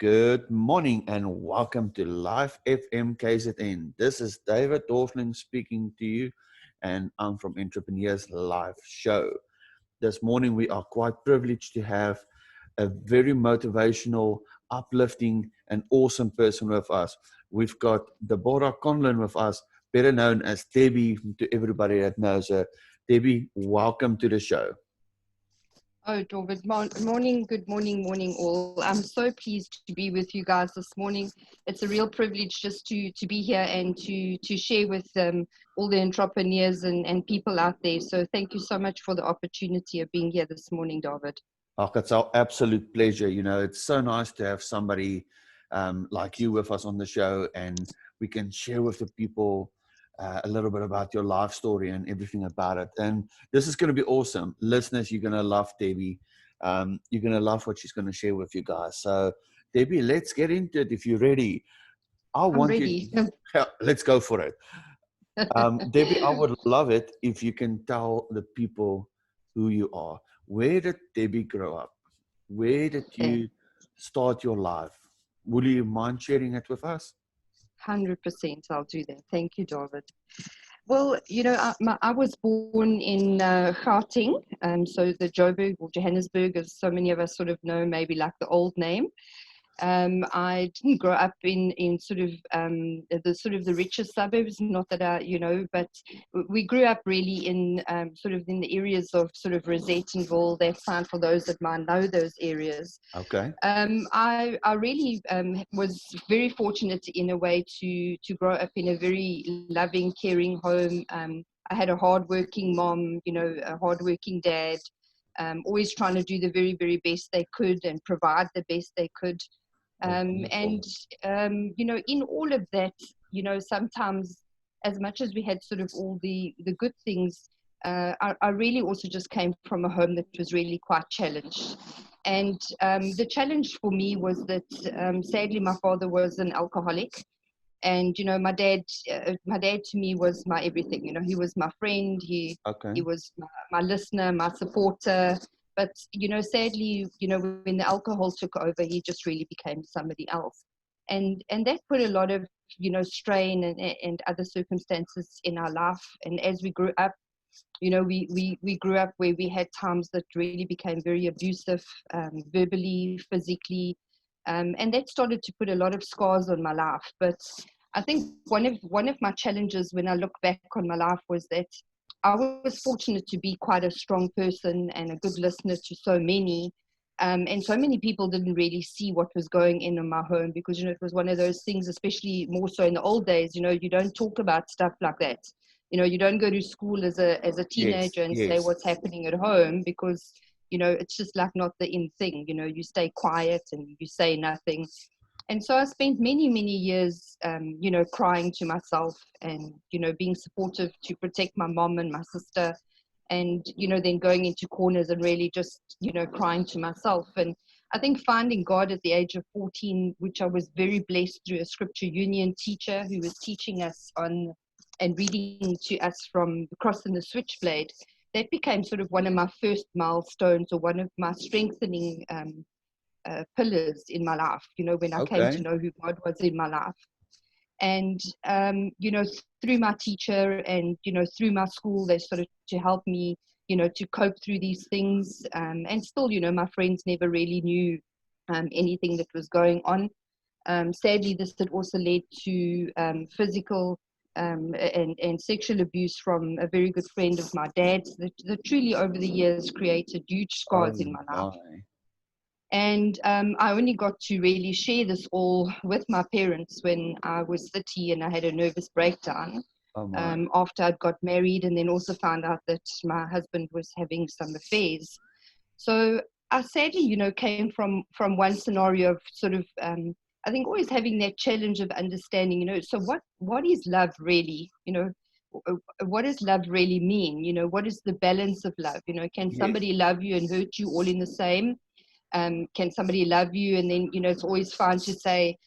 Good morning and welcome to Live FM KZN. This is David Dorfling speaking to you, and I'm from Entrepreneurs Live Show. This morning we are quite privileged to have a very motivational, uplifting, and awesome person with us. We've got Deborah Conlon with us, better known as Debbie to everybody that knows her. Debbie, welcome to the show. Oh, David, good morning all. I'm so pleased to be with you guys this morning. It's a real privilege just to be here and to share with all the entrepreneurs and people out there. So thank you so much for the opportunity of being here this morning, David. Oh, it's our absolute pleasure. You know, it's so nice to have somebody like you with us on the show, and we can share with the people a little bit about your life story and everything about it. And this is going to be awesome. Listeners, you're going to love Debbie. You're going to love what she's going to share with you guys. So, Debbie, let's get into it if you're ready. I'm ready. Let's go for it. Debbie, I would love it if you can tell the people who you are. Where did Debbie grow up? Where did you start your life? Will you mind sharing it with us? 100%, I'll do that. Thank you, David. Well, you know, I was born in Gauteng, so the Joburg or Johannesburg, as so many of us sort of know, maybe like the old name. I didn't grow up in the richest suburbs, not that but we grew up really in sort of in the areas of sort of Rosettenville, that side, for those that might know those areas. Okay. I really was very fortunate in a way to grow up in a very loving, caring home. I had a hardworking mom, a hardworking dad, always trying to do the very, very best they could and provide the best they could. In all of that, sometimes as much as we had sort of all the good things, I really also just came from a home that was really quite challenged. And the challenge for me was that sadly my father was an alcoholic. And, my dad to me was my everything. He was my friend. He was my listener, my supporter. But, sadly, when the alcohol took over, he just really became somebody else. And that put a lot of, strain and other circumstances in our life. And as we grew up, we grew up where we had times that really became very abusive, verbally, physically. And that started to put a lot of scars on my life. But I think one of my challenges when I look back on my life was that I was fortunate to be quite a strong person and a good listener to so many. And so many people didn't really see what was going in my home because, it was one of those things, especially more so in the old days, you don't talk about stuff like that. You don't go to school as a teenager and say what's happening at home because, it's just like not the in thing. You stay quiet and you say nothing. And so I spent many, many years, crying to myself and, being supportive to protect my mom and my sister and, then going into corners and really just, crying to myself. And I think finding God at the age of 14, which I was very blessed through a scripture union teacher who was teaching us on and reading to us from the Cross and the Switchblade, that became sort of one of my first milestones or one of my strengthening pillars in my life, when I came to know who God was in my life. And, through my teacher and, through my school, they started to help me, to cope through these things. And still, my friends never really knew anything that was going on. Sadly, this had also led to physical and sexual abuse from a very good friend of my dad's that truly over the years created huge scars in my life. And I only got to really share this all with my parents when I was 30 and I had a nervous breakdown after I'd got married and then also found out that my husband was having some affairs. So I sadly, came from one scenario of sort of, I think always having that challenge of understanding, so what is love really? What does love really mean? What is the balance of love? Can somebody love you and hurt you all in the same? Can somebody love you and then, it's always fine to say,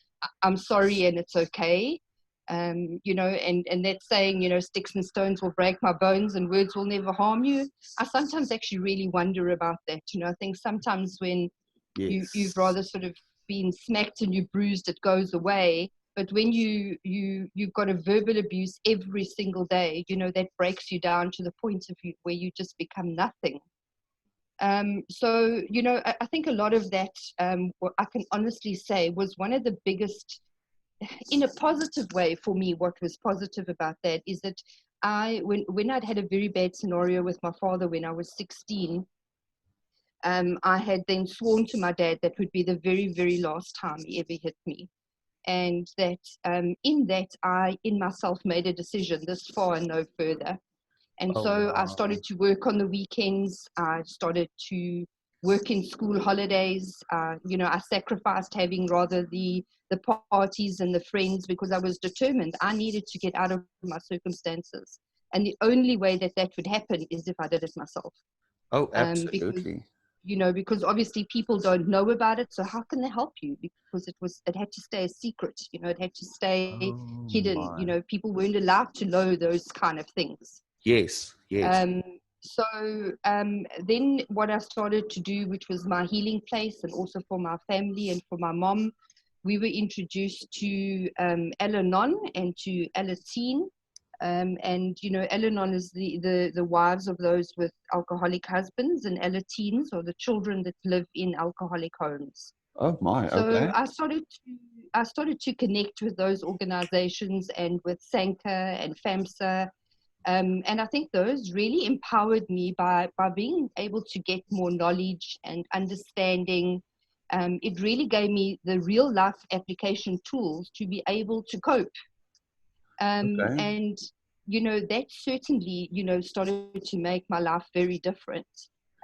I'm sorry and it's okay. And that saying, sticks and stones will break my bones and words will never harm you. I sometimes actually really wonder about that. I think sometimes when you've rather sort of been smacked and you're bruised, it goes away. But when you've got a verbal abuse every single day, that breaks you down to the point of where you just become nothing. So, I think a lot of that, what I can honestly say, was one of the biggest, in a positive way for me. What was positive about that is that when I'd had a very bad scenario with my father when I was 16, I had then sworn to my dad that would be the very, very last time he ever hit me. And that in that, I in myself made a decision, this far and no further. And Oh, so I wow. started to work on the weekends. I started to work in school holidays. I sacrificed having rather the parties and the friends, because I was determined I needed to get out of my circumstances. And the only way that that would happen is if I did it myself. Oh, Because absolutely. because obviously people don't know about it, so how can they help you? Because it had to stay a secret. It had to stay Oh, hidden. my. People weren't allowed to know those kind of things. Yes, yes. um, then what I started to do, which was my healing place, and also for my family and for my mom, we were introduced to Al-Anon and to Alateen. And Al-Anon is the wives of those with alcoholic husbands, and Alateens are the children that live in alcoholic homes. Oh, my. So Okay. I started to connect with those organizations, and with Sanka and FAMSA. And I think those really empowered me by being able to get more knowledge and understanding. It really gave me the real life application tools to be able to cope. Okay. And, that certainly, started to make my life very different.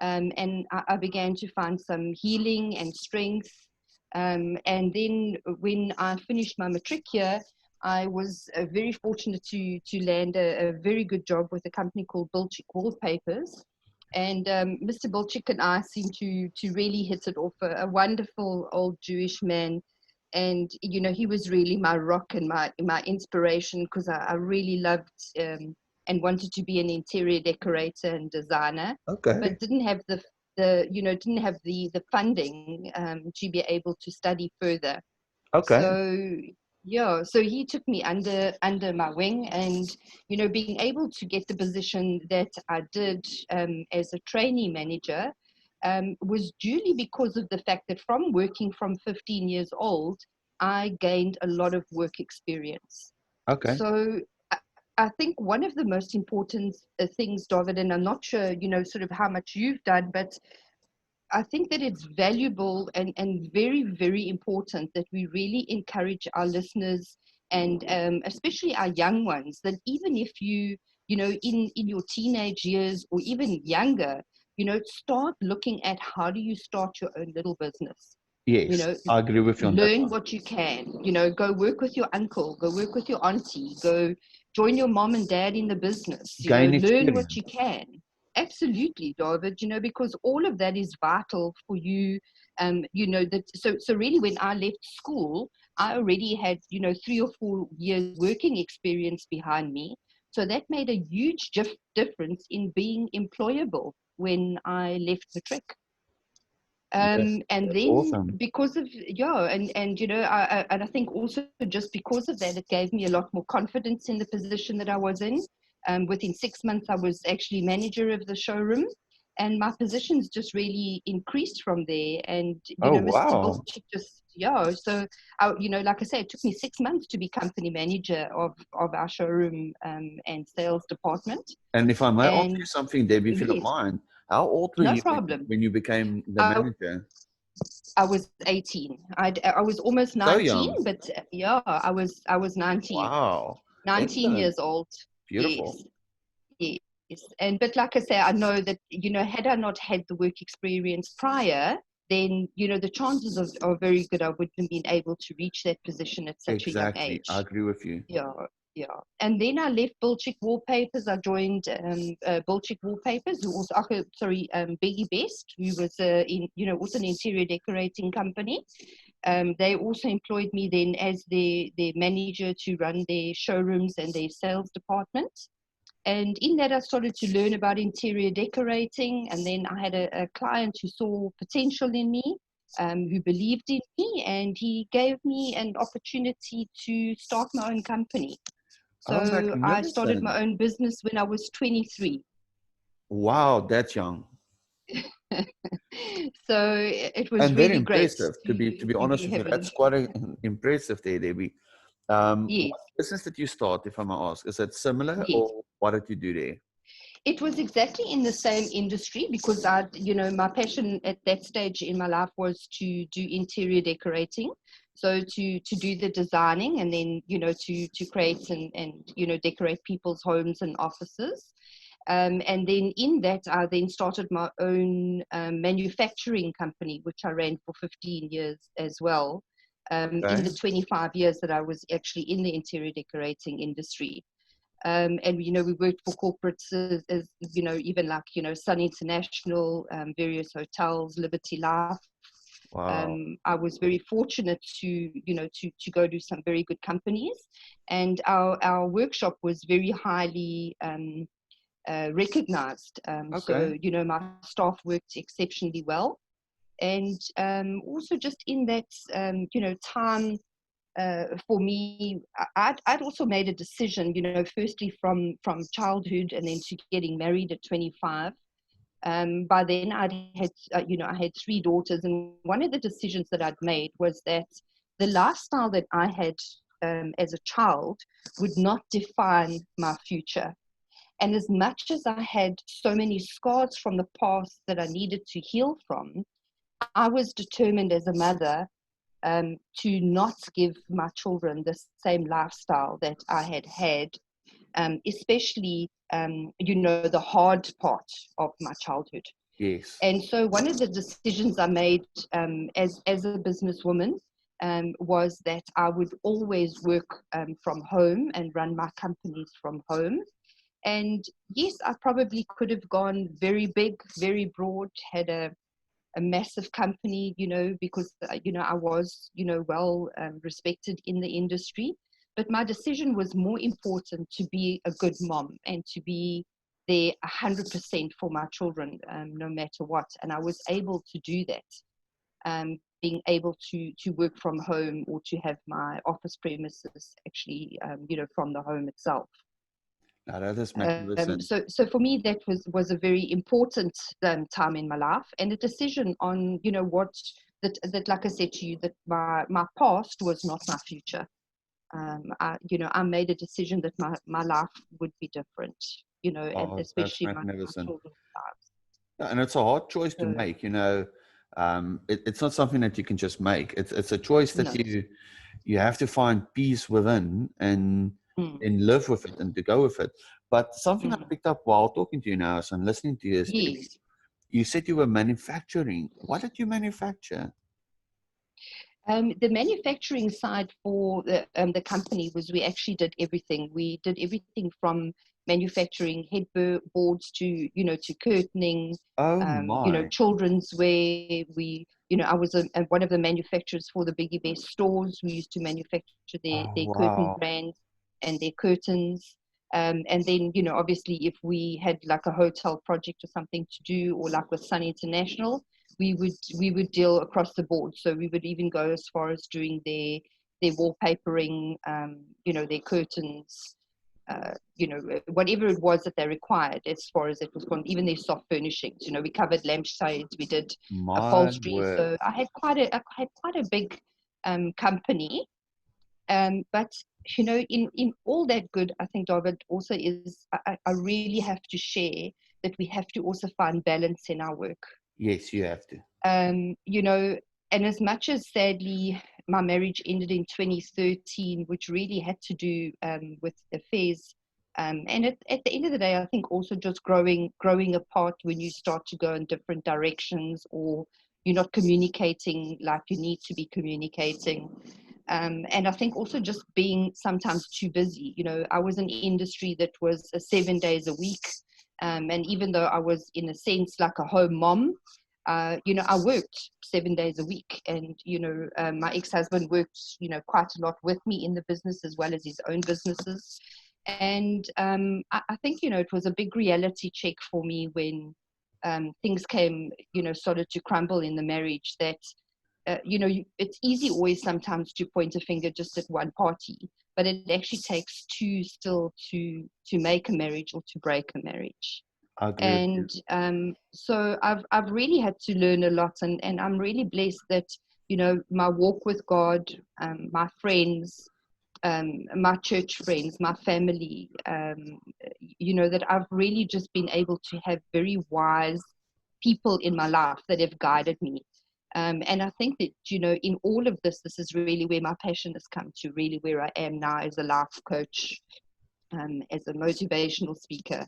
And I began to find some healing and strength. And then when I finished my matric year, I was very fortunate to land a very good job with a company called Bilchik Wallpapers. And Mr. Bilchik and I seemed to really hit it off. A wonderful old Jewish man, and he was really my rock and my inspiration, because I really loved and wanted to be an interior decorator and designer, Okay. but didn't have the funding to be able to study further. Okay. So yeah, so he took me under my wing, and being able to get the position that I did as a trainee manager was duly because of the fact that from working from 15 years old, I gained a lot of work experience. Okay. So I think one of the most important things, David, and I'm not sure, sort of how much you've done, but I think that it's valuable and very, very important that we really encourage our listeners, and especially our young ones, that even if in your teenage years or even younger, start looking at how do you start your own little business. You Yes, know, I agree with you on that learn one. what you can, go work with your uncle, go work with your auntie, go join your mom and dad in the business, Gain learn what you experience. can. Absolutely, David, because all of that is vital for you. So really when I left school, I already had, 3 or 4 years working experience behind me. So that made a huge difference in being employable when I left the trick. And That's then awesome. because of and I think also just because of that, it gave me a lot more confidence in the position that I was in. Within 6 months, I was actually manager of the showroom, and my positions just really increased from there. And Oh, Mr. wow. Bilchik just so like I say, it took me 6 months to be company manager of our showroom and sales department. And if I may ask you And something, Debbie, if you don't yes, mind, how old were no you problem. when you became the I, manager? I was 18. I was almost So 19, young. but yeah, I was 19. Wow. 19 Excellent. years old. Beautiful. Yes, yes. And but like I say, I know that had I not had the work experience prior, then the chances are very good I wouldn't have been able to reach that position at such a young Exactly. I age. agree with you. Yeah, yeah. And then I left Bilchik Wallpapers. I joined Bilchik Wallpapers, who also, Beggy Best, who was also an interior decorating company. They also employed me then as their manager to run their showrooms and their sales department. And in that, I started to learn about interior decorating. And then I had a client who saw potential in me. who believed in me, and he gave me an opportunity to start my own company. Oh, So I started magnificent. my own business when I was 23. Wow, that's young. So it was And very really great impressive, to be honest to with you. have an, That's quite impressive there, Debbie. yes, What business did you start, if I may ask? Is it similar, yes. or what did you do there? It was exactly in the same industry because I, my passion at that stage in my life was to do interior decorating. So to do the designing, and then, to create and decorate people's homes and offices. And then in that, I then started my own manufacturing company, which I ran for 15 years as well, in Okay. the 25 years that I was actually in the interior decorating industry. And we worked for corporates as even like Sun International, various hotels, Liberty Life. Wow. I was very fortunate to to go to some very good companies, and our workshop was very highly recognized. Okay. So my staff worked exceptionally well, and also just in that time, for me, I'd also made a decision, firstly from childhood and then to getting married at 25. By then I'd had, I had three daughters, and one of the decisions that I'd made was that the lifestyle that I had as a child would not define my future. And as much as I had so many scars from the past that I needed to heal from, I was determined as a mother to not give my children the same lifestyle that I had had, especially, the hard part of my childhood. Yes. And so one of the decisions I made as a businesswoman was that I would always work from home and run my companies from home. And yes, I probably could have gone very big, very broad, had a massive company, because, I was, well respected in the industry. But my decision was more important to be a good mom and to be there 100% for my children, no matter what. And I was able to do that, being able to work from home or to have my office premises actually, from the home itself. Now, that is magnificent. So for me, that was a very important time in my life, and a decision on what that like I said to you, that my past was not my future. I made a decision that my life would be different, and Oh, that's especially my magnificent. children's lives. Yeah, and it's a hard choice to So make. It's not something that you can just make. It's a choice that no. you have to find peace within, Mm, and live with it and to go with it. But something I mm. picked up while talking to you now, as I'm listening to you, is Debbie, Yes. you said you were manufacturing. What did you manufacture? The manufacturing side for the company was, we actually did everything. We did everything from manufacturing headboards to, to curtaining, Oh my! children's wear. I was one of the manufacturers for the Biggie Best stores. We used to manufacture Oh their curtain wow! brands and their curtains. And then, obviously, if we had like a hotel project or something to do, or like with Sun International, we would deal across the board. So we would even go as far as doing their wallpapering, their curtains, whatever it was that they required as far as it was concerned. Even their soft furnishings. We covered lampshades, we did My upholstery. word! So I had quite a big company. But in all that good, I think, David, also is I really have to share that we have to also find balance in our work. Yes, you have to. um, you know, and as much as sadly my marriage ended in 2013, which really had to do with affairs, and at the end of the day, I think also just growing apart when you start to go in different directions, or you're not communicating like you need to be communicating. And I think also just being sometimes too busy. I was in an industry that was 7 days a week. And even though I was in a sense like a home mom, I worked 7 days a week, and my ex-husband worked, quite a lot with me in the business as well as his own businesses. And I think it was a big reality check for me when things started to crumble in the marriage, that it's easy always sometimes to point a finger just at one party, but it actually takes two still to make a marriage or to break a marriage. I agree with you. And so I've really had to learn a lot, and I'm really blessed that, my walk with God, my friends, my church friends, my family, that I've really just been able to have very wise people in my life that have guided me. And I think that, in all of this, this is really where my passion has come to, really where I am now as a life coach, as a motivational speaker,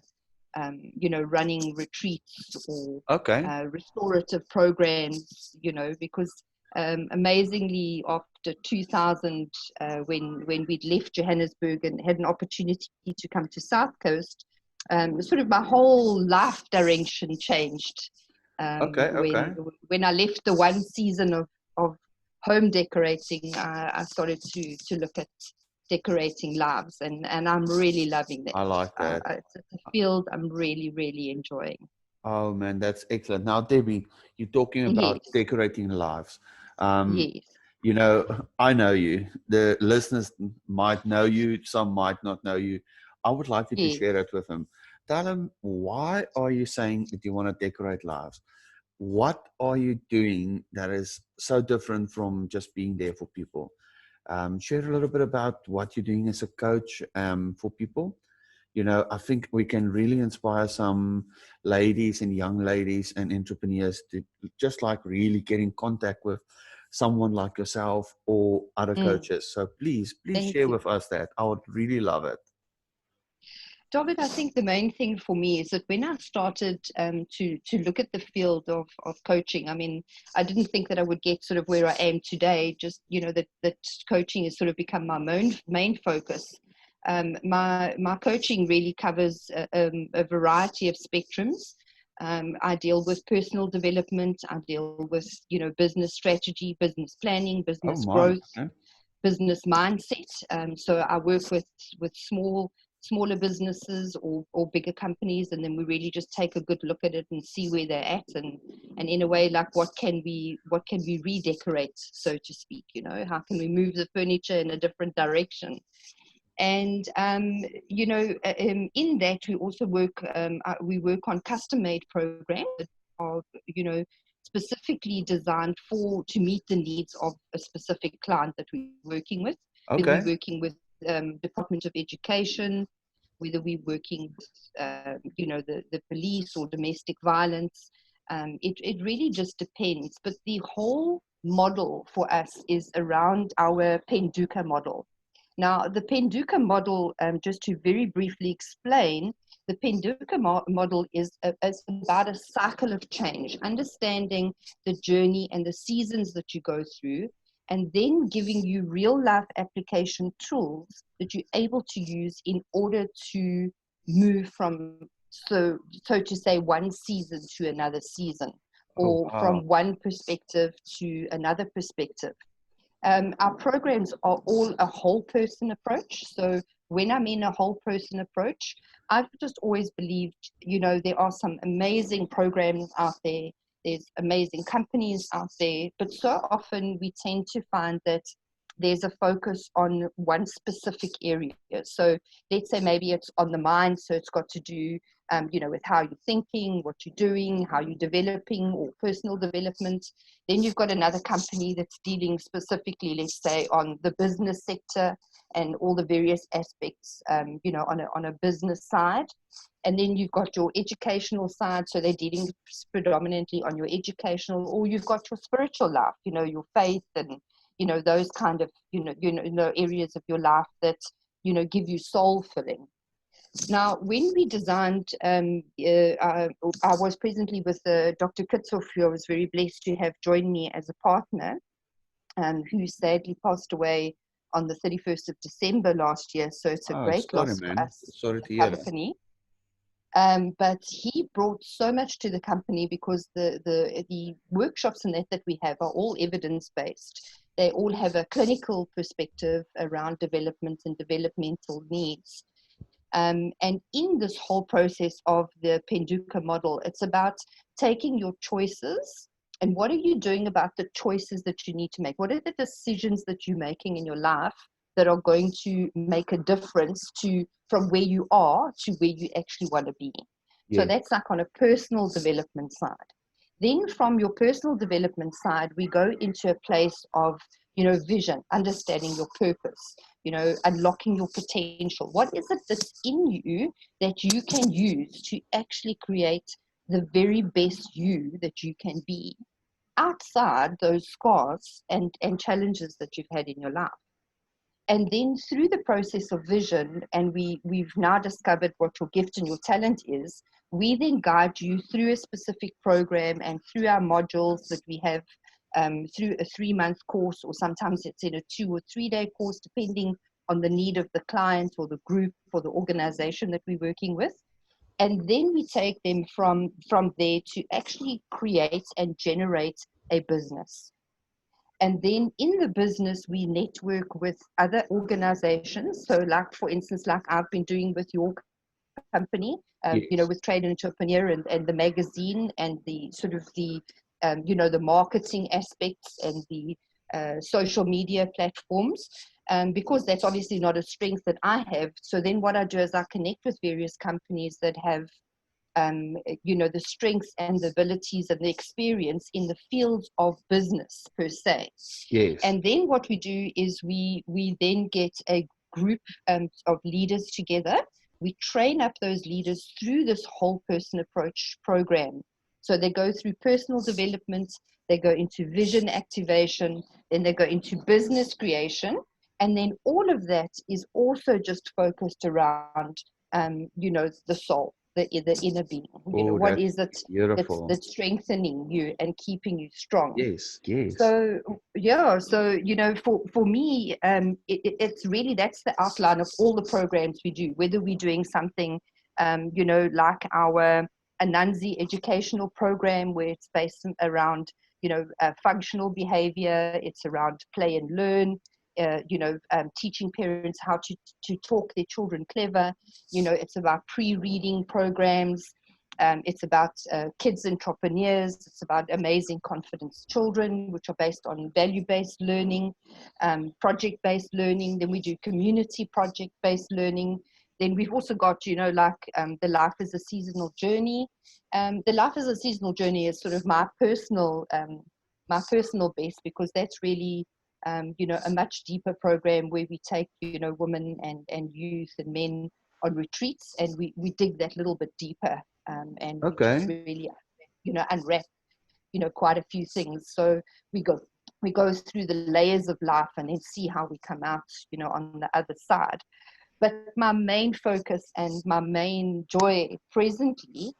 running retreats or Okay. restorative programs, because amazingly after 2000, when we'd left Johannesburg and had an opportunity to come to South Coast, sort of my whole life direction changed. Okay. When I left the one season of home decorating, I started to look at decorating lives, and I'm really loving that. I like that. It's a field I'm really, really enjoying. Oh man, that's excellent. Now, Debbie, you're talking about Yes, decorating lives. Um, yes, I know you. The listeners might know you, some might not know you. I would like you to yes. share it with them. Tell them, why are you saying that you want to decorate lives? What are you doing that is so different from just being there for people? Share a little bit about what you're doing as a coach for people. I think we can really inspire some ladies and young ladies and entrepreneurs to just like really get in contact with someone like yourself or other Mm, coaches. So please thank share you. with us that. I would really love it. David, I think the main thing for me is that when I started to look at the field of coaching, I mean, I didn't think that I would get sort of where I am today, just, that coaching has sort of become my main focus. My coaching really covers a variety of spectrums. I deal with personal development. I deal with, business strategy, business planning, Oh business my. growth, Okay. business mindset. So I work with smaller businesses or bigger companies, and then we really just take a good look at it and see where they're at, and in a way, like, what can we redecorate, so to speak. How can we move the furniture in a different direction? And in that we also work on custom made programs that are, specifically designed to meet the needs of a specific client that we're working with. Whether we're Okay. working with Department of Education, whether we're working with the police or domestic violence. It really just depends. But the whole model for us is around our Penduka model. Now, the Penduka model, just to very briefly explain, the Penduka model is about a cycle of change, understanding the journey and the seasons that you go through, and then giving you real life application tools that you're able to use in order to move from, so to say, one season to another season, Oh or wow. from one perspective to another perspective. Our programs are all a whole person approach. So when I mean a whole person approach, I've just always believed, there are some amazing programs out there. There's amazing companies out there, but so often we tend to find that there's a focus on one specific area. So let's say maybe it's on the mind, so it's got to do, with how you're thinking, what you're doing, how you're developing, or personal development. Then you've got another company that's dealing specifically, let's say, on the business sector and all the various aspects, on a business side. And then you've got your educational side, so they're dealing predominantly on your educational, or you've got your spiritual life, your faith, and those kind of areas of your life that give you soul filling. Now, when we designed, I was presently with Dr. Kitsoff, who I was very blessed to have join me as a partner, who sadly passed away on the 31st of December last year. So it's a Oh, great sorry, loss for man. us Sorry as to a hear that. company. But he brought so much to the company, because the workshops and that we have are all evidence-based. They all have a clinical perspective around development and developmental needs. And in this whole process of the Penduka model, it's about taking your choices And what are you doing about the choices that you need to make? What are the decisions that you're making in your life that are going to make a difference to from where you are to where you actually want to be? So Yeah. that's like on a personal development side. Then from your personal development side, we go into a place of, vision, understanding your purpose, unlocking your potential. What is it that's in you that you can use to actually create the very best you that you can be outside those scars and challenges that you've had in your life? And then through the process of vision, and we've now discovered what your gift and your talent is, we then guide you through a specific program and through our modules that we have, through a 3-month course, or sometimes it's in a 2 or 3 day course, depending on the need of the client or the group or the organization that we're working with. And then we take them from there to actually create and generate a business. And then in the business, we network with other organizations. So like, for instance, like I've been doing with your company, Yes. with Trade and Entrepreneur and the magazine and the sort of the marketing aspects and the social media platforms, because that's obviously not a strength that I have. So then what I do is I connect with various companies that have the strengths and the abilities and the experience in the fields of business per se. Yes. And then what we do is we then get a group of leaders together. We train up those leaders through this whole person approach program. So they go through personal development, they go into vision activation, then they go into business creation. And then all of that is also just focused around, the soul, the inner being. Oh, What that's is it beautiful. that's strengthening you and keeping you strong? Yes. Yes. So yeah, so for me, it's really, that's the outline of all the programs we do. Whether we're doing something, like our Anansi educational program, where it's based around functional behavior, it's around play and learn. Teaching parents how to talk their children clever. It's about pre-reading programs. It's about kids entrepreneurs. It's about amazing confidence children, which are based on value-based learning, project-based learning. Then we do community project-based learning. Then we've also got, the Life is a Seasonal Journey. The Life is a Seasonal Journey is sort of my personal best, because that's really, a much deeper program where we take, women and youth and men on retreats, and we dig that little bit deeper, and we just Okay. really, unwrap, quite a few things. So we go through the layers of life and then see how we come out, on the other side. But my main focus and my main joy presently,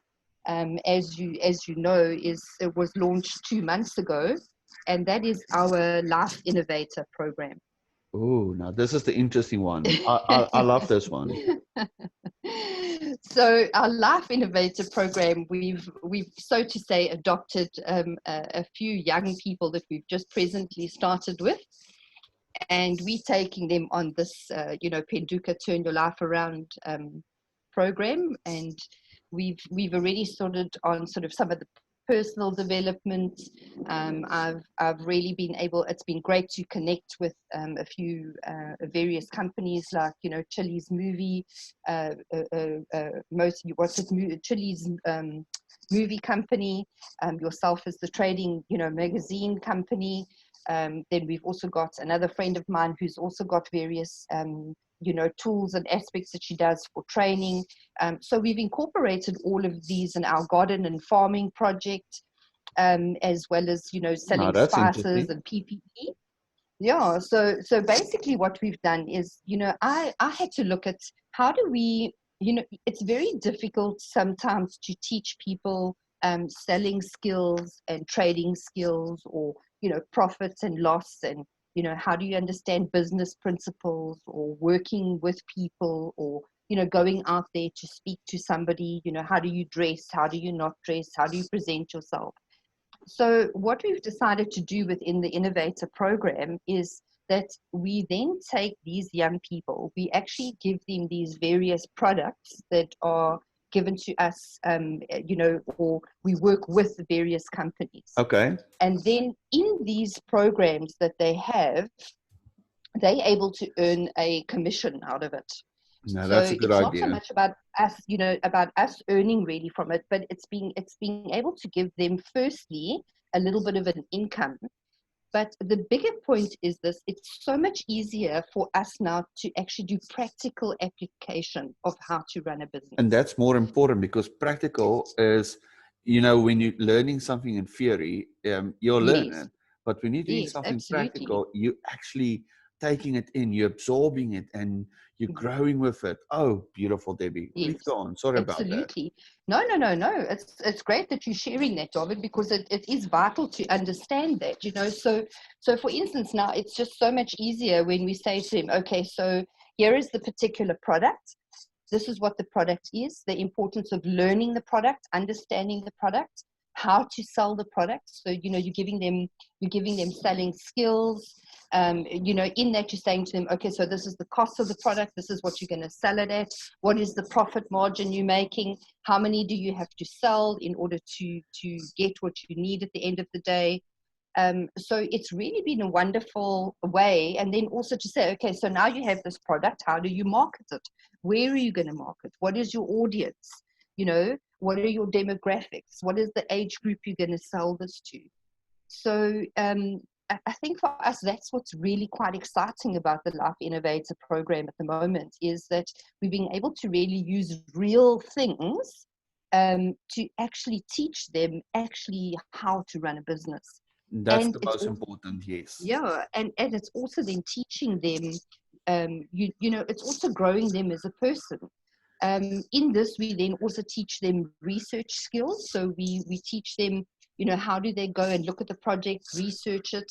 as you know, it was launched 2 months ago, and that is our Life Innovator program. Oh, now this is the interesting one. I love this one. So our Life Innovator program, we've so to say adopted a few young people that we've just presently started with, and we're taking them on this Penduka Turn Your Life Around program. And we've already started on sort of some of the personal development. I've really been able, it's been great to connect with a few various companies, like Chili's movie, Chili's movie company, yourself as the trading magazine company. Then we've also got another friend of mine who's also got various tools and aspects that she does for training. So we've incorporated all of these in our garden and farming project, as well as Now selling that's spices interesting. and PPE. Yeah, so basically what we've done is, I had to look at how do we, it's very difficult sometimes to teach people selling skills and trading skills, or profits and loss, and how do you understand business principles, or working with people, or going out there to speak to somebody. How do you dress, how do you not dress, how do you present yourself? So what we've decided to do within the Innovator program is that we then take these young people, we actually give them these various products that are given to us, or we work with various companies. Okay. And then in these programs that they have, they're able to earn a commission out of it. No, that's So a good it's not so idea. much about us, about us earning really from it, but it's being able to give them firstly a little bit of an income. But the bigger point is this: it's so much easier for us now to actually do practical application of how to run a business. And that's more important, because practical is, when you're learning something in theory, you'll learn Yes. it. But when you're doing Yes, something absolutely. practical, you're actually taking it in, you're absorbing it, and you're growing with it. Oh, beautiful, Debbie. Please Yes, go on. Sorry about that. absolutely. No. It's great that you're sharing that, David, because it is vital to understand that, So for instance, now it's just so much easier when we say to him, okay, so here is the particular product. This is what the product is, the importance of learning the product, understanding the product, how to sell the product. So, you're giving them selling skills. In that you're saying to them, okay, so this is the cost of the product. This is what you're going to sell it at. What is the profit margin you're making? How many do you have to sell in order to get what you need at the end of the day? So it's really been a wonderful way. And then also to say, okay, so now you have this product. How do you market it? Where are you going to market? What is your audience? What are your demographics? What is the age group you're going to sell this to? So I think for us, that's what's really quite exciting about the Life Innovator program at the moment, is that we've been able to really use real things to actually teach them actually how to run a business. That's And the it's most also, important, yes. yeah, and it's also then teaching them, it's also growing them as a person. In this, we then also teach them research skills. So we teach them, how do they go and look at the project, research it.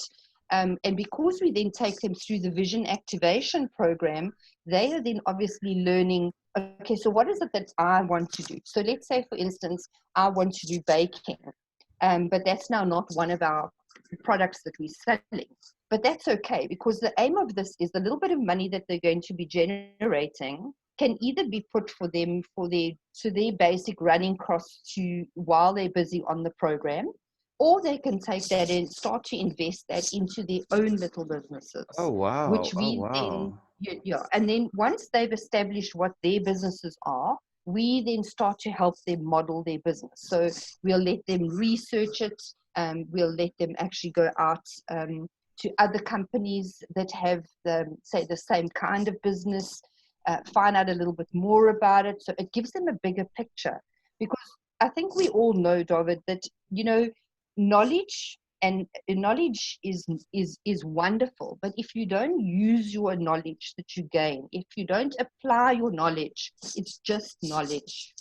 And because we then take them through the vision activation program, they are then obviously learning, okay, so what is it that I want to do? So let's say, for instance, I want to do baking, but that's now not one of our products that we're selling. But that's okay, because the aim of this is the little bit of money that they're going to be generating can either be put for them to their basic running costs while they're busy on the program, or they can take that and start to invest that into their own little businesses. Oh, wow. Which Oh, we then, wow. yeah. And then once they've established what their businesses are, we then start to help them model their business. So we'll let them research it. We'll let them actually go out to other companies that have, say, the same kind of business, find out a little bit more about it. So it gives them a bigger picture, because I think we all know, David, that, knowledge is wonderful, but if you don't use your knowledge that you gain, if you don't apply your knowledge, it's just knowledge.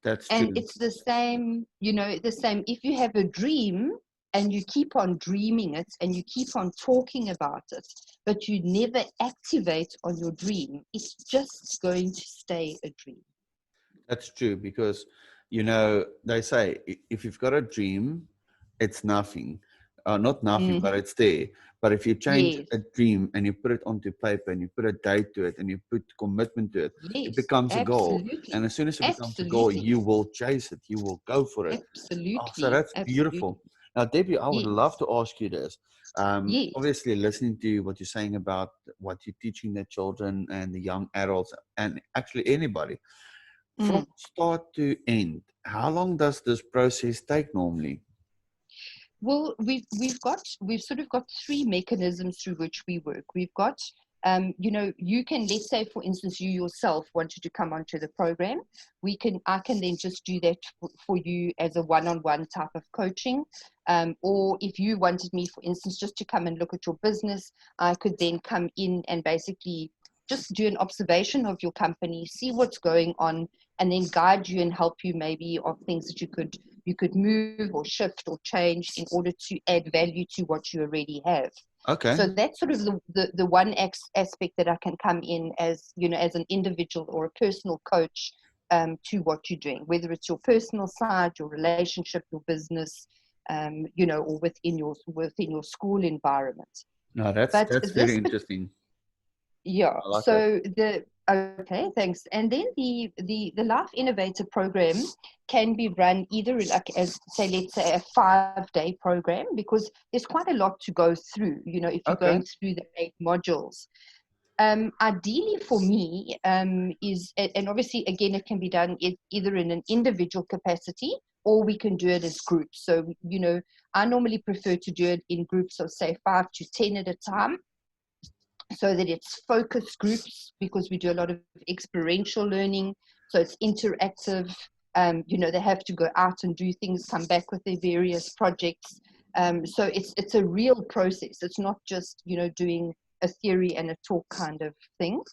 That's And true. it's the same, if you have a dream and you keep on dreaming it and you keep on talking about it, but you never activate on your dream, it's just going to stay a dream. That's true, because, they say if you've got a dream, it's nothing. Not nothing, but it's there. But if you change Yes. a dream and you put it onto paper and you put a date to it and you put commitment to it, Yes, it becomes a goal. absolutely. And as soon as it becomes a goal, Absolutely. you will chase it. You will go for it. Oh, so Absolutely. that's Absolutely. beautiful. Now, Debbie, I would Yes. love to ask you this. Yes. Obviously, listening to what you're saying about what you're teaching the children and the young adults, and actually anybody, from start to end, how long does this process take normally? Well, we've sort of got three mechanisms through which we work. We've got, you can, let's say, for instance, you yourself wanted to come onto the program. I can then just do that for you as a one-on-one type of coaching. Or if you wanted me, for instance, just to come and look at your business, I could then come in and basically just do an observation of your company, see what's going on, and then guide you and help you maybe of things that you could move or shift or change in order to add value to what you already have. Okay. So that's sort of the one aspect that I can come in as, as an individual or a personal coach to what you're doing, whether it's your personal side, your relationship, your business, or within your school environment. No, that's very interesting. Yeah. I like So that. Okay, thanks. And then the Life Innovator program can be run either like as say, let's say a 5-day program, because there's quite a lot to go through, if you're Okay. going through the 8 modules. Ideally for me is, and obviously again, it can be done either in an individual capacity or we can do it as groups. So, I normally prefer to do it in groups of say 5 to 10 at a time, so that it's focus groups, because we do a lot of experiential learning. So it's interactive. They have to go out and do things, come back with their various projects. So it's a real process. It's not just, doing a theory and a talk kind of thing.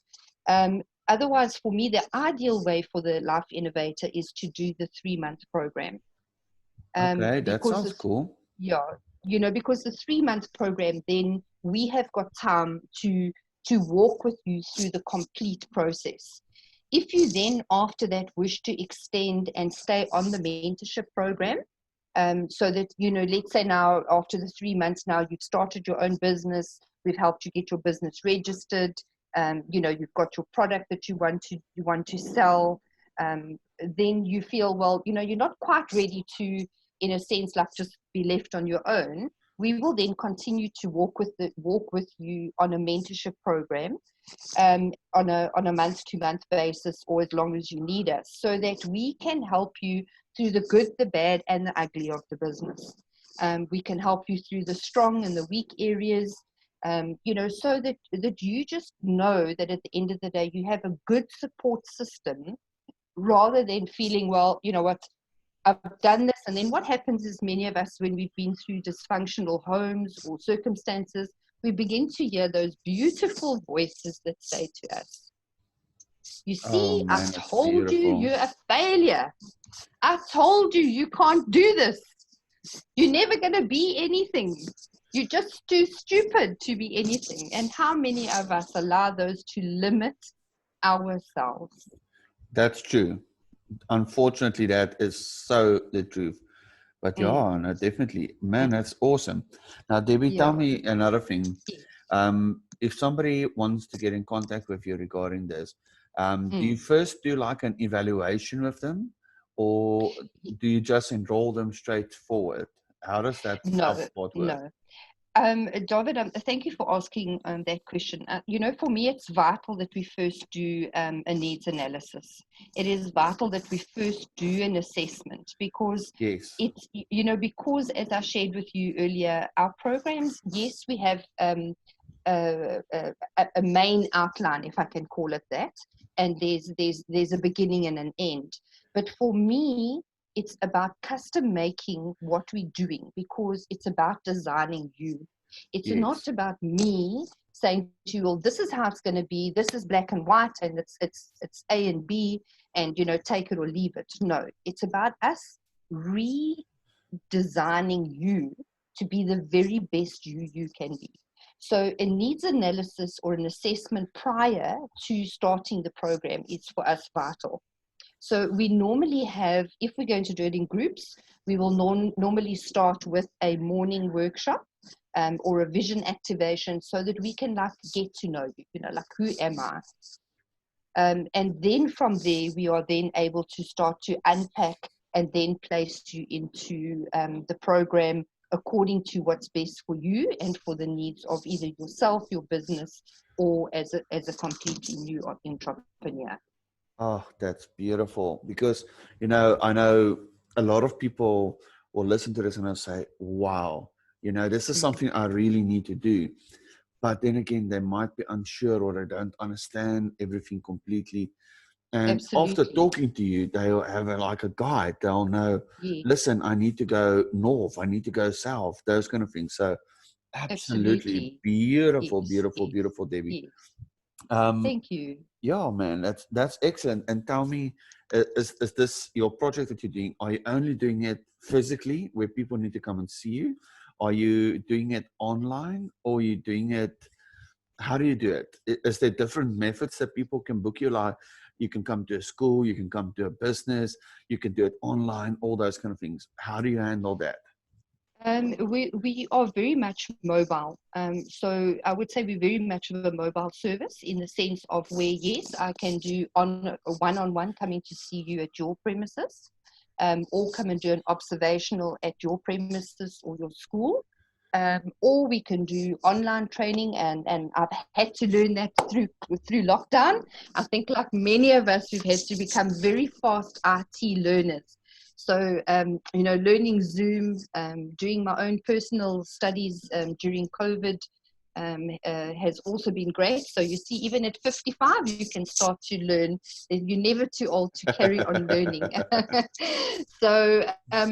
Otherwise, for me, the ideal way for the Life Innovator is to do the 3-month program. Okay, that Because sounds cool. yeah, because the 3-month program, then we have got time to walk with you through the complete process. If you then after that wish to extend and stay on the mentorship program, so that, let's say now after the 3 months, now you've started your own business, we've helped you get your business registered, you've got your product that you want to sell, then you feel, well, you're not quite ready to, in a sense, like just be left on your own. We will then continue to walk with you on a mentorship program, on a month-to-month basis, or as long as you need us, so that we can help you through the good, the bad, and the ugly of the business. We can help you through the strong and the weak areas, so that you just know that at the end of the day, you have a good support system, rather than feeling, well, you know what, I've done this. And then what happens is, many of us, when we've been through dysfunctional homes or circumstances, we begin to hear those beautiful voices that say to us, you Oh see, I man, it's told you beautiful. you're a failure. I told you can't do this. You're never going to be anything. You're just too stupid to be anything. And how many of us allow those to limit ourselves? That's true. Unfortunately, that is so the truth. But Mm, yeah, no, definitely. Man, mm, that's awesome. Now, Debbie, tell yeah. me another thing. Yes. If somebody wants to get in contact with you regarding this, do you Mm. first do like an evaluation with them, or do you just enroll them straight forward? How No, sport work? no. David, thank you for asking that question. For me, it's vital that we first do a needs analysis. It is vital that we first do an assessment, because Yes, because as I shared with you earlier, our programs, yes, we have a main outline, if I can call it that, and there's a beginning and an end. But for me, it's about custom making what we're doing, because it's about designing you. It's not yes, about me saying to you, well, this is how it's going to be, this is black and white, and it's A and B, and take it or leave it. No, it's about us redesigning you to be the very best you can be. So a needs analysis or an assessment prior to starting the program is for us vital. So we normally have, if we're going to do it in groups, we will normally start with a morning workshop, or a vision activation, so that we can like get to know you, like, who am I? And then from there, we are then able to start to unpack and then place you into the program according to what's best for you and for the needs of either yourself, your business, or as a completely new entrepreneur. oh, that's beautiful. Because, I know a lot of people will listen to this and they'll say, wow, this is Mm, something I really need to do. But then again, they might be unsure or they don't understand everything completely. And after absolutely. talking to you, they'll have like a guide. They'll know, Yeah, listen, I need to go north. I need to go south, those kind of things. So absolutely absolutely. beautiful, Yes, beautiful, yes, beautiful, Debbie. yes. Um, Thank you. yeah, man, that's excellent. And tell me, is this your project that you're doing? Are you only doing it physically, where people need to come and see you? Are you doing it online, or are you doing it? How do you do it? Is there different methods that people can book you? Like, you can come to a school, you can come to a business, you can do it online, all those kind of things. How do you handle that? We are very much mobile. So I would say we're very much of a mobile service in the sense of where, yes, I can do on a one-on-one coming to see you at your premises, or come and do an observational at your premises or your school. Or we can do online training, and I've had to learn that through lockdown. I think like many of us, we've had to become very fast IT learners. So, learning Zoom, doing my own personal studies during COVID has also been great. So you see, even at 55, you can start to learn. You're never too old to carry on learning. So,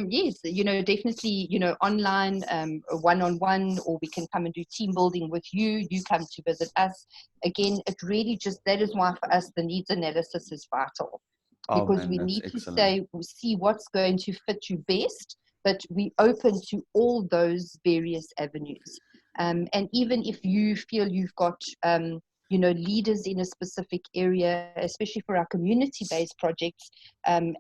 yes, definitely, online, one-on-one, or we can come and do team building with you. You come to visit us. Again, it really that is why for us, the needs analysis is vital. Oh Because man, we that's need to excellent. see what's going to fit you best, but we open to all those various avenues. And even if you feel you've got, leaders in a specific area, especially for our community-based projects,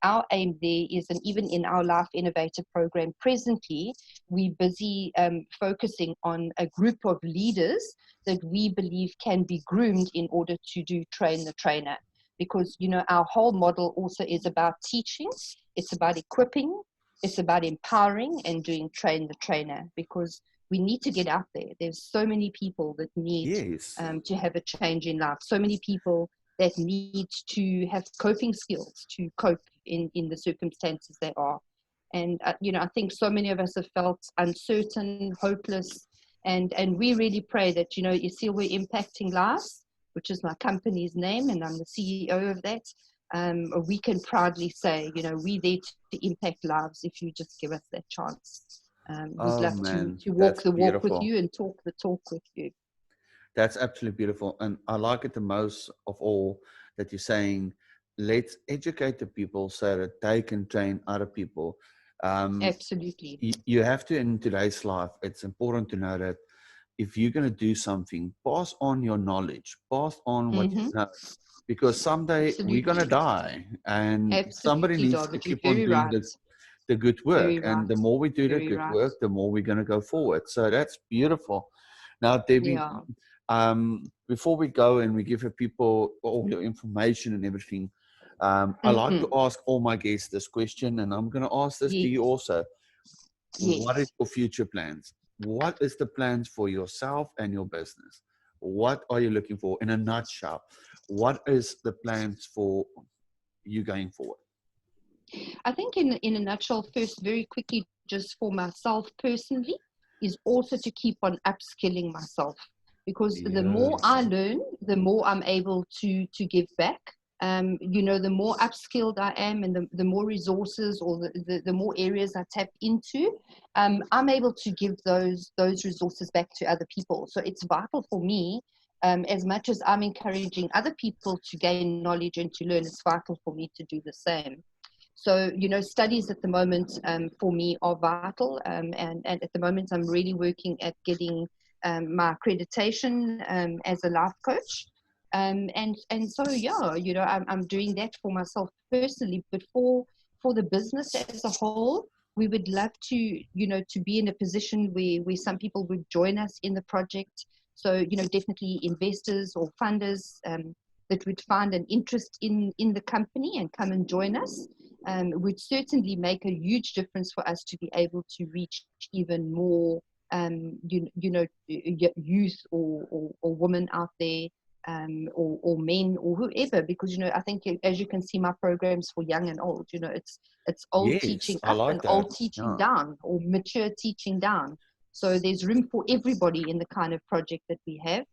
our aim there is, and even in our Life Innovator program presently, we're busy focusing on a group of leaders that we believe can be groomed in order to do train the trainer. Because, our whole model also is about teaching, it's about equipping, it's about empowering and doing train the trainer, because we need to get out there. There's so many people that need Yes. to have a change in life, so many people that need to have coping skills to cope in the circumstances they are. And, I think so many of us have felt uncertain, hopeless, and we really pray that, you see, we're impacting lives, which is my company's name, and I'm the CEO of that. We can proudly say, we're there to impact lives if you just give us that chance. We'd Oh love to man, walk that's the walk with beautiful. you and talk the talk with you. That's absolutely beautiful. And I like it the most of all that you're saying, let's educate the people so that they can train other people. Um, Absolutely. you have to, in today's life, it's important to know that if you're going to do something, pass on your knowledge, pass on what you Mm-hmm. know, because someday we're going to Absolutely. die and somebody Absolutely, needs to David. You're keep on very doing right. the good work. Very And right. the more we do the Very good right. work, the more we're going to go forward. So that's beautiful. Now, Debbie, Yeah. before we go and we give people all your information and everything, I like to Mm-hmm. ask all my guests this question, and I'm going to ask this to Yes. you also. What is Yes. your future plans? What is the plans for yourself and your business? What are you looking for in a nutshell? What is the plans for you going forward? I think in a nutshell, first, very quickly, just for myself personally, is also to keep on upskilling myself, because the more I Yes. learn, the more I'm able to give back. The more upskilled I am, and the more resources, or the more areas I tap into, I'm able to give those resources back to other people. So it's vital for me, as much as I'm encouraging other people to gain knowledge and to learn, it's vital for me to do the same. So, studies at the moment for me are vital. And at the moment, I'm really working at getting my accreditation as a life coach. And so, yeah, I'm doing that for myself personally, but for the business as a whole, we would love to be in a position where some people would join us in the project. So, definitely investors or funders that would find an interest in the company and come and join us would certainly make a huge difference for us to be able to reach even more, youth or women out there, or men or whoever, because I think, as you can see, my programs for young and old. It's old Yes, teaching I up like and that. old teaching Yeah. down, or mature teaching down. So there's room for everybody in the kind of project that we have.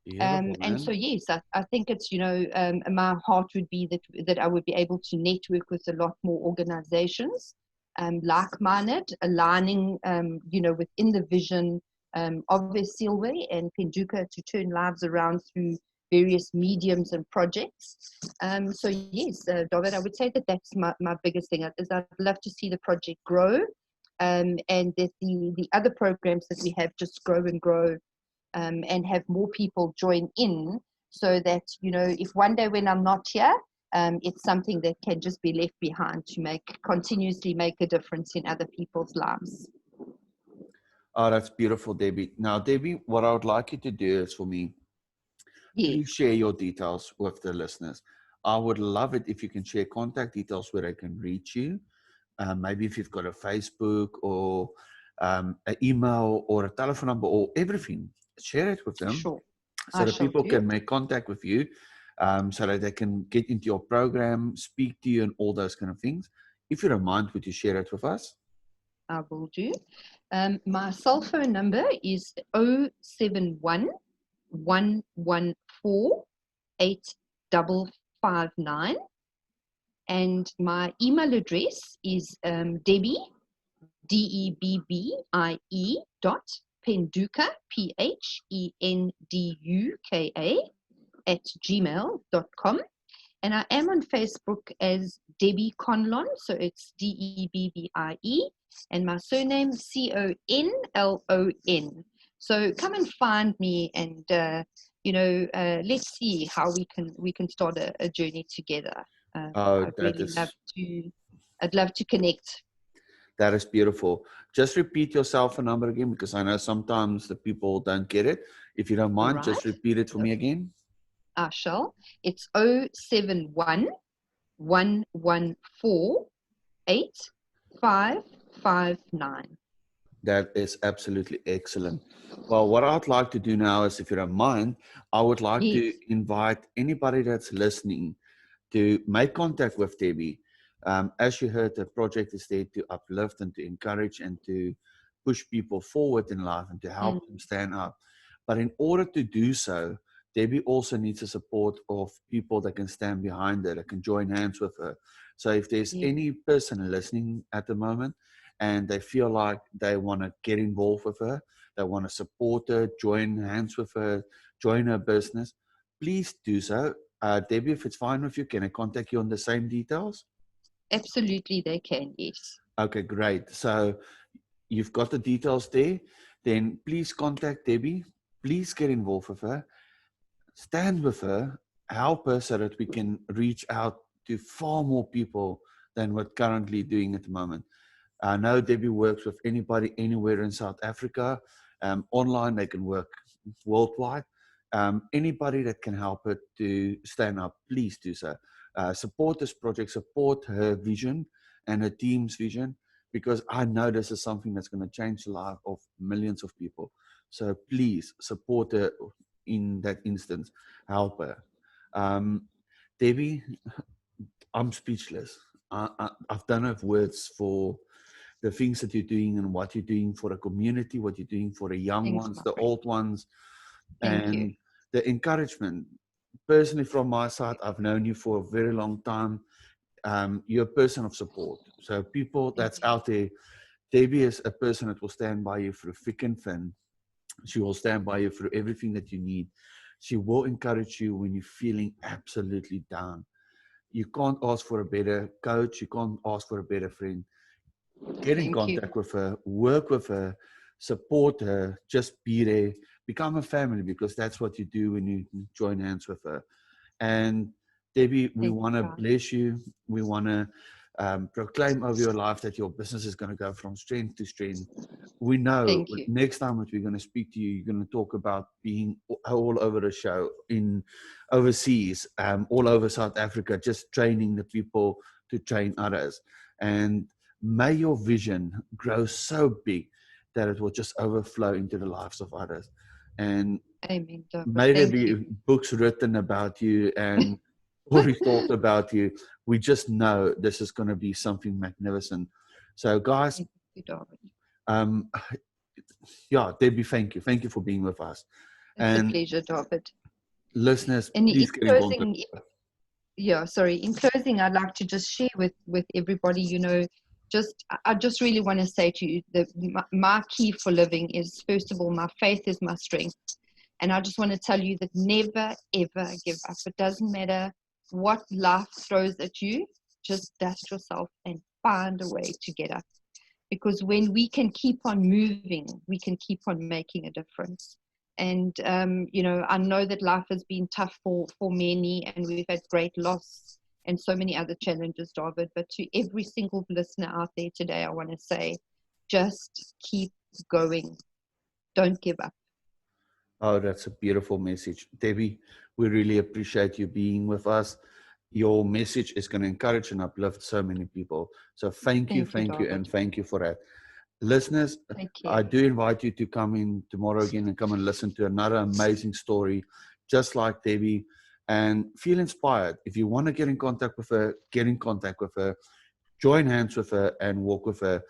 Beautiful, And so, man. yes, I think it's, my heart would be that I would be able to network with a lot more organizations, like-minded, aligning, within the vision of Silwe and Penduka to turn lives around through various mediums and projects. So, yes, David, I would say that that's my biggest thing, is I'd love to see the project grow, and that the other programs that we have just grow and grow, and have more people join in, so that, if one day when I'm not here, it's something that can just be left behind to continuously make a difference in other people's lives. Oh, that's beautiful, Debbie. Now, Debbie, what I would like you to do is for me, please Yes, share your details with the listeners. I would love it if you can share contact details where they can reach you. Maybe if you've got a Facebook or an email or a telephone number or everything, share it with them sure. so I that shall people do. can make contact with you, so that they can get into your program, speak to you, and all those kind of things. If you don't mind, would you share it with us? I will do. My cell phone number is 071 114 8559, and my email address is Debbie, Debbie dot Penduka, Phenduka @gmail.com. And I am on Facebook as Debbie Conlon, so it's Debbie, and my surname Conlon. So come and find me, and let's see how we can start a journey together. Oh, I'd really love to. I'd love to connect. that is beautiful. Just repeat your cell phone number again, because I know sometimes the people don't get it. If you don't mind, Right? just repeat it for me again. I shall. It's 071 114 8559. That is absolutely excellent. Well, what I'd like to do now is, if you don't mind, I would like to Yes. invite anybody that's listening to make contact with Debbie. As you heard, the project is there to uplift and to encourage and to push people forward in life and to Mm, help them stand up. But in order to do so, Debbie also needs the support of people that can stand behind her, that can join hands with her. So if there's yes. any person listening at the moment and they feel like they want to get involved with her, they want to support her, join hands with her, join her business, please do so. Debbie, if it's fine with you, can I contact you on the same details? Absolutely, they can. Yes. Okay, great. So you've got the details there. Then please contact Debbie. Please get involved with her. Stand with her. Help her so that we can reach out to far more people than we're currently doing at the moment. I know Debbie works with anybody anywhere in South Africa. Online, they can work worldwide. Anybody that can help her to stand up, please do so. Support this project, support her vision and her team's vision, because I know this is something that's going to change the life of millions of people. So please support her in that instance. Help her. Um, Debbie, I'm speechless. I've done have words for the things that you're doing and what you're doing for the community, what you're doing for the young Thanks, ones, my the friend. old ones, Thank you. and the encouragement. Personally, from my side, I've known you for a very long time. You're a person of support. So people Thank that's you. out there, Debbie is a person that will stand by you through thick and thin. She will stand by you through everything that you need. She will encourage you when you're feeling absolutely down. You can't ask for a better coach. You can't ask for a better friend. Get in Thank you. contact with her, work with her, support her, just be there, become a family, because that's what you do when you join hands with her. And Debbie, we Thank want to you, God. bless you. We want to proclaim over your life that your business is going to go from strength to strength. We know Thank you. next time that we're going to speak to you, you're going to talk about being all over the show, in overseas, all over South Africa, just training the people to train others. And may your vision grow so big that it will just overflow into the lives of others. And Amen, Deborah. may there Thank you. be books written about you and stories talked about you. We just know this is going to be something magnificent. So, guys, Thank you, Deborah. um, yeah, Debbie, thank you. Thank you for being with us. It's a And pleasure, Deborah. listeners, And in please get in contact. closing, yeah, sorry. In closing, I'd like to just share with everybody, I just really want to say to you that my key for living is, first of all, my faith is my strength. And I just want to tell you that never, ever give up. It doesn't matter what life throws at you, just dust yourself and find a way to get up. Because when we can keep on moving, we can keep on making a difference. And, I know that life has been tough for many, and we've had great loss and so many other challenges, David. But to every single listener out there today, I want to say, just keep going. Don't give up. Oh, that's a beautiful message. Debbie, we really appreciate you being with us. Your message is going to encourage and uplift so many people. So thank you, David. and thank you for that. Listeners, Take I care. do invite you to come in tomorrow again and come and listen to another amazing story, just like Debbie, and feel inspired. If you want to get in contact with her, get in contact with her, join hands with her, and walk with her.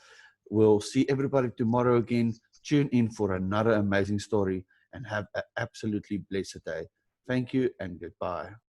We'll see everybody tomorrow again. Tune in for another amazing story and have an absolutely blessed day. Thank you and goodbye.